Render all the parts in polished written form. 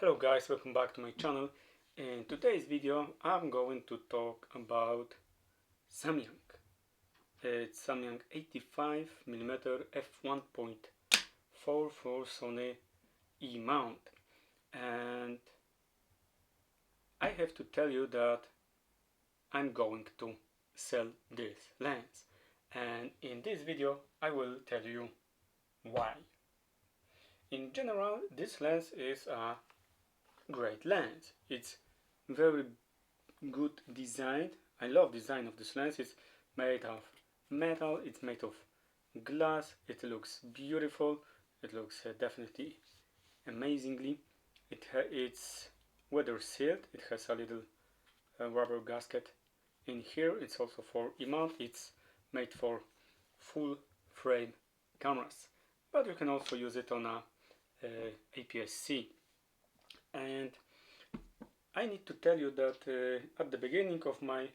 Hello guys, welcome back to my channel. In today's video I'm going to talk about Samyang. It's Samyang 85mm f1.4 for Sony E mount, and I have to tell you that I'm going to sell this lens, and in this video I will tell you why. In general, this lens is a great lens. It's very good design. I love design of this lens. It's made of metal, it's made of glass, it looks beautiful, it looks definitely amazingly. It's weather sealed, it has a little rubber gasket in here. It's also for E-mount, it's made for full frame cameras, but you can also use it on a APS-C. And I need to tell you that at the beginning of my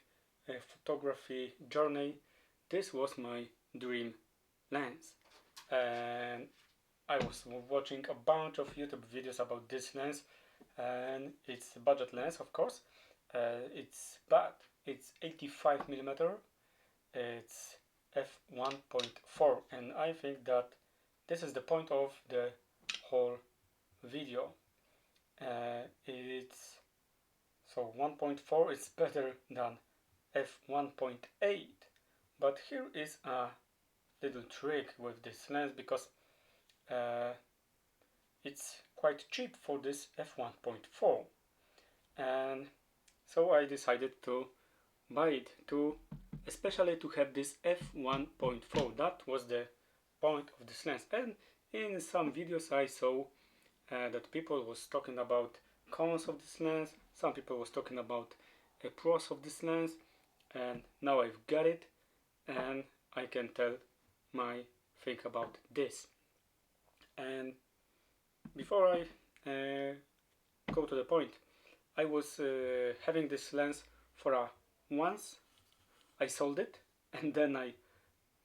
photography journey, this was my dream lens, and I was watching a bunch of YouTube videos about this lens, and it's a budget lens, of course. It's 85mm, it's f1.4, and I think that this is the point of the whole video. It's so 1.4 is better than f1.8, but here is a little trick with this lens, because it's quite cheap for this f1.4, and so I decided to buy it especially to have this f1.4. That was the point of this lens, and in some videos I saw that people was talking about cons of this lens, some people was talking about pros of this lens, and now I've got it and I can tell my think about this. And before I go to the point, I was having this lens for once, I sold it, and then I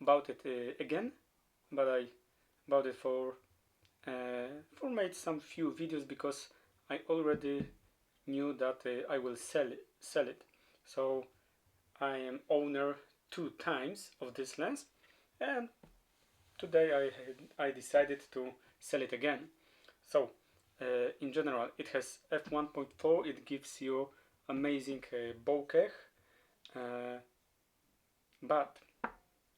bought it again, but I bought it for made some few videos, because I already knew that I will sell it. So I am owner 2 times of this lens, and today I decided to sell it again. So in general, it has f1.4. It gives you amazing bokeh, but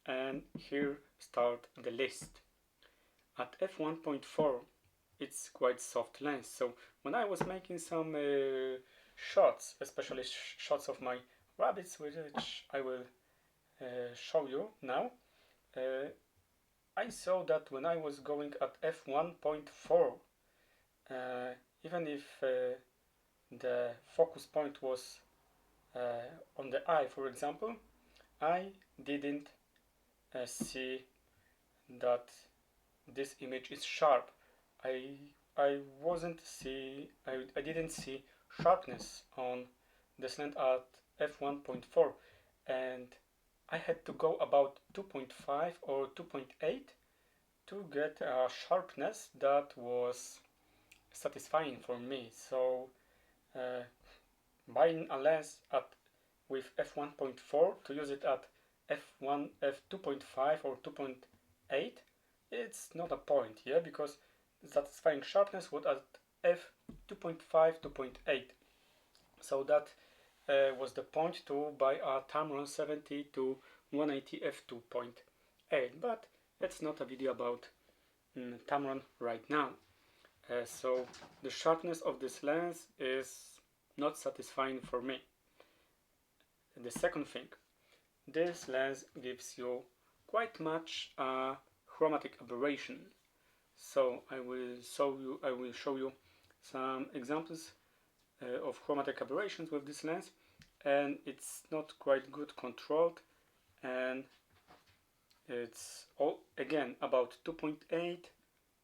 and here start the list. At f1.4, it's quite soft lens. So when I was making some shots, especially shots of my rabbits, which I will show you now, I saw that when I was going at f1.4, even if the focus point was on the eye, for example, I didn't see that this image is sharp. I didn't see sharpness on this lens at f1.4, and I had to go about 2.5 or 2.8 to get a sharpness that was satisfying for me. So buying a lens with f1.4 to use it at f2.5 or 2.8, it's not a point, yeah, because satisfying sharpness was at f2.5, 2.8. So that was the point to buy a Tamron 70 to 180 f2.8, but it's not a video about Tamron right now. So the sharpness of this lens is not satisfying for me. The second thing, this lens gives you quite much chromatic aberration. So I will show you some examples of chromatic aberrations with this lens, and it's not quite good controlled, and it's all again about 2.8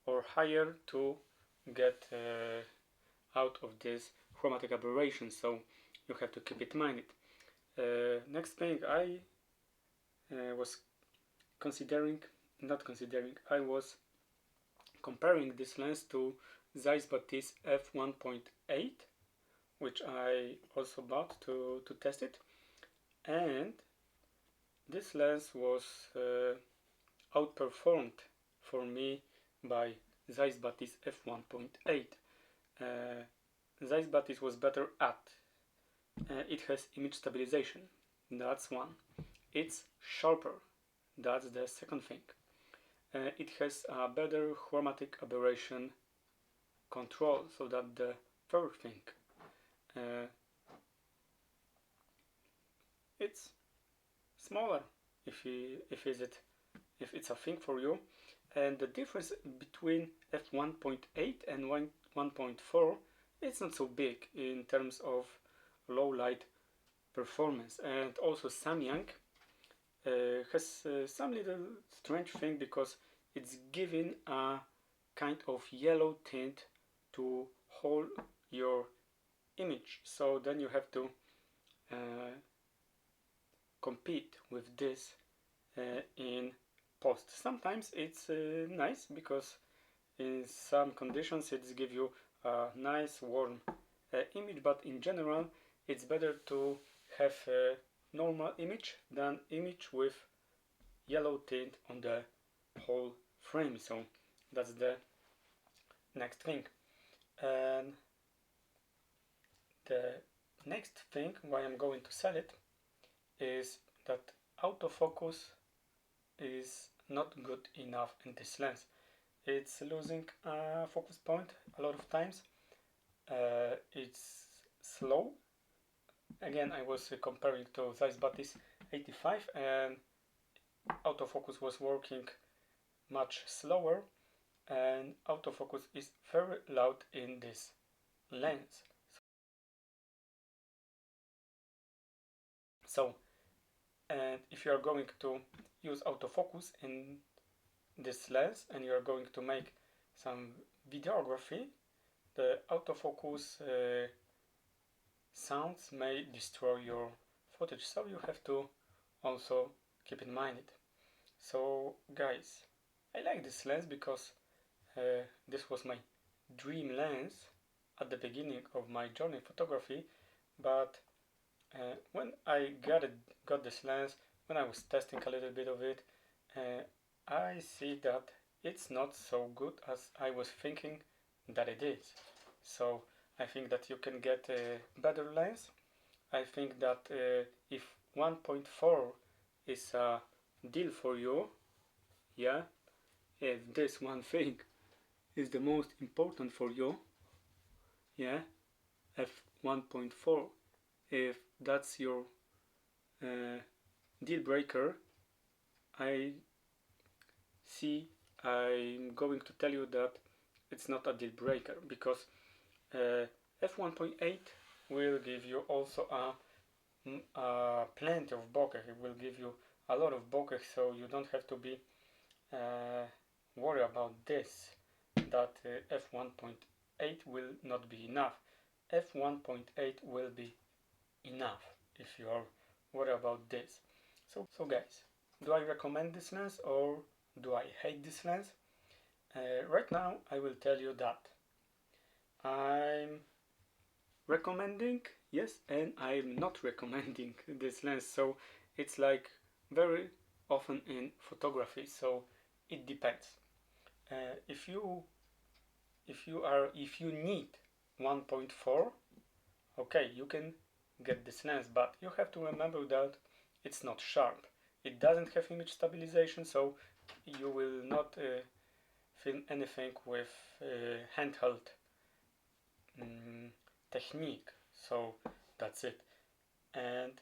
or higher to get out of this chromatic aberration, so you have to keep it in mind. Next thing I was comparing this lens to Zeiss Batiste f1.8, which I also bought to test it, and this lens was outperformed for me by Zeiss Batiste f1.8. Zeiss Batiste was better at it has image stabilization, that's one. It's sharper, that's the second thing. It has a better chromatic aberration control, so that's the third thing. It's smaller if it's a thing for you, and the difference between f1.8 and 1.4 it's not so big in terms of low light performance. And also Samyang has some little strange thing, because it's giving a kind of yellow tint to hold your image, so then you have to compete with this in post. Sometimes it's nice, because in some conditions it's give you a nice warm image, but in general it's better to have a normal image than image with yellow tint on the whole frame. So that's the next thing. And the next thing why I'm going to sell it is that autofocus is not good enough in this lens. It's losing focus point a lot of times. It's slow. Again, I was comparing to Zeiss Batiste 85, and autofocus was working much slower, and autofocus is very loud in this lens. So, and if you are going to use autofocus in this lens and you are going to make some videography, the autofocus sounds may destroy your footage, so you have to also keep in mind it. So guys, I like this lens because this was my dream lens at the beginning of my journey in photography, but when I got this lens, when I was testing a little bit of it, I see that it's not so good as I was thinking that it is. So I think that you can get a better lens. I think that if 1.4 is a deal for you, yeah, if this one thing is the most important for you, yeah, f1.4, if that's your deal breaker, I'm going to tell you that it's not a deal breaker, because f1.8 will give you also plenty of bokeh. It will give you a lot of bokeh, so you don't have to be worried about this, that f1.8 will not be enough. f1.8 will be enough if you are worried about this. So guys, do I recommend this lens or do I hate this lens? Right now I will tell you that I'm recommending, yes, and I'm not recommending this lens. So it's like very often in photography, so it depends. If you need 1.4, okay, you can get this lens, but you have to remember that it's not sharp. It doesn't have image stabilization, so you will not film anything with handheld technique. So that's it. And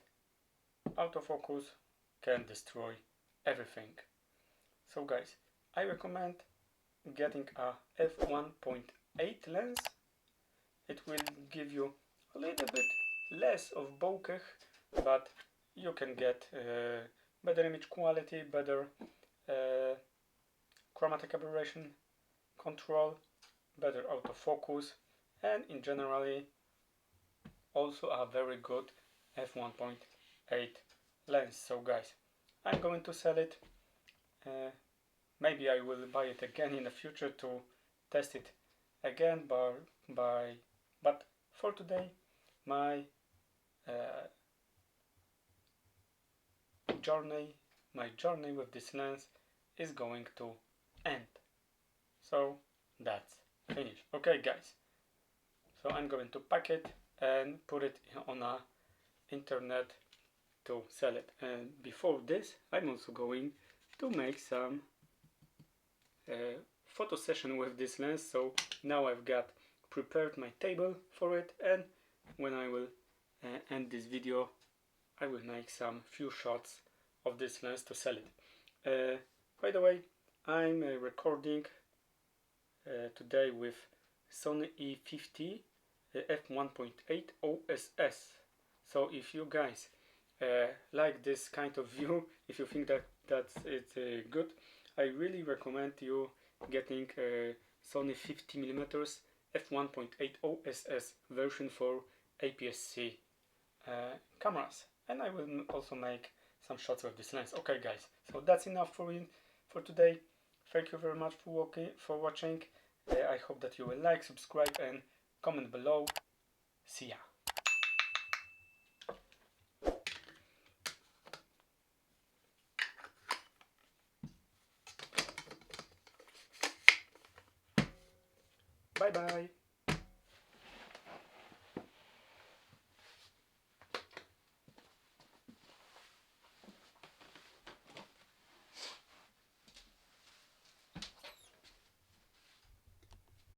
autofocus can destroy everything. So guys, I recommend getting a f1.8 lens. It will give you a little bit less of bokeh, but you can get better image quality, better chromatic aberration control, better autofocus, and in generally also a very good f1.8 lens. So guys, I'm going to sell it. maybe I will buy it again in the future to test it again, but for today my journey with this lens is going to end. So that's finished. Okay guys, so I'm going to pack it and put it on a internet to sell it. And before this, I'm also going to make some photo session with this lens. So now I've got prepared my table for it, and when I will end this video, I will make some few shots of this lens to sell it. By the way, I'm recording today with Sony E50 f1.8 OSS. So if you guys like this kind of view, if you think that it's good, I really recommend you getting Sony 50mm f1.8 OSS version for APS-C cameras, and I will also make some shots with this lens. Okay guys, so that's enough for today. Thank you very much for watching. I hope that you will like, subscribe and comment below. See ya. Bye bye.